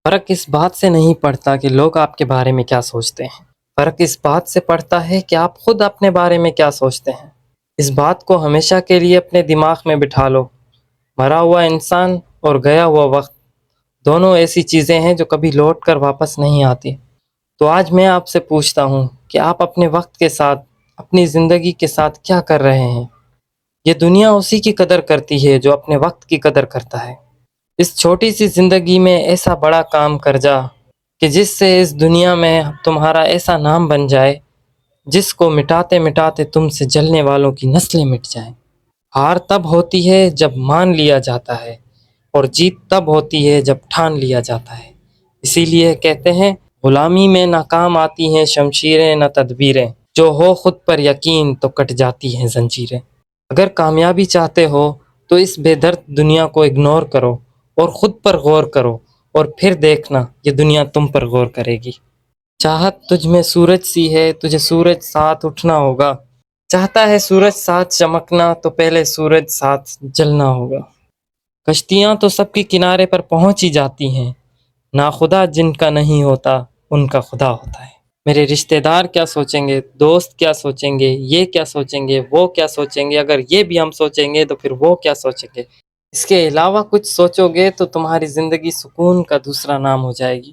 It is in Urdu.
فرق اس بات سے نہیں پڑتا کہ لوگ آپ کے بارے میں کیا سوچتے ہیں، فرق اس بات سے پڑتا ہے کہ آپ خود اپنے بارے میں کیا سوچتے ہیں۔ اس بات کو ہمیشہ کے لیے اپنے دماغ میں بٹھا لو۔ مرا ہوا انسان اور گیا ہوا وقت دونوں ایسی چیزیں ہیں جو کبھی لوٹ کر واپس نہیں آتی۔ تو آج میں آپ سے پوچھتا ہوں کہ آپ اپنے وقت کے ساتھ، اپنی زندگی کے ساتھ کیا کر رہے ہیں؟ یہ دنیا اسی کی قدر کرتی ہے جو اپنے وقت کی قدر کرتا ہے۔ اس چھوٹی سی زندگی میں ایسا بڑا کام کر جا کہ جس سے اس دنیا میں تمہارا ایسا نام بن جائے جس کو مٹاتے مٹاتے تم سے جلنے والوں کی نسلیں مٹ جائیں۔ ہار تب ہوتی ہے جب مان لیا جاتا ہے، اور جیت تب ہوتی ہے جب ٹھان لیا جاتا ہے۔ اسی لیے کہتے ہیں غلامی میں نہ کام آتی ہیں شمشیریں نہ تدبیریں، جو ہو خود پر یقین تو کٹ جاتی ہیں زنجیریں۔ اگر کامیابی چاہتے ہو تو اس بے درد دنیا کو اگنور کرو اور خود پر غور کرو، اور پھر دیکھنا یہ دنیا تم پر غور کرے گی۔ چاہت تجھ میں سورج سی ہے، تجھے سورج ساتھ اٹھنا ہوگا۔ چاہتا ہے سورج ساتھ چمکنا تو پہلے سورج ساتھ جلنا ہوگا۔ کشتیاں تو سب کے کنارے پر پہنچ ہی جاتی ہیں، ناخدا جن کا نہیں ہوتا ان کا خدا ہوتا ہے۔ میرے رشتہ دار کیا سوچیں گے، دوست کیا سوچیں گے، یہ کیا سوچیں گے، وہ کیا سوچیں گے، اگر یہ بھی ہم سوچیں گے تو پھر وہ کیا سوچیں گے۔ اس کے علاوہ کچھ سوچو گے تو تمہاری زندگی سکون کا دوسرا نام ہو جائے گی۔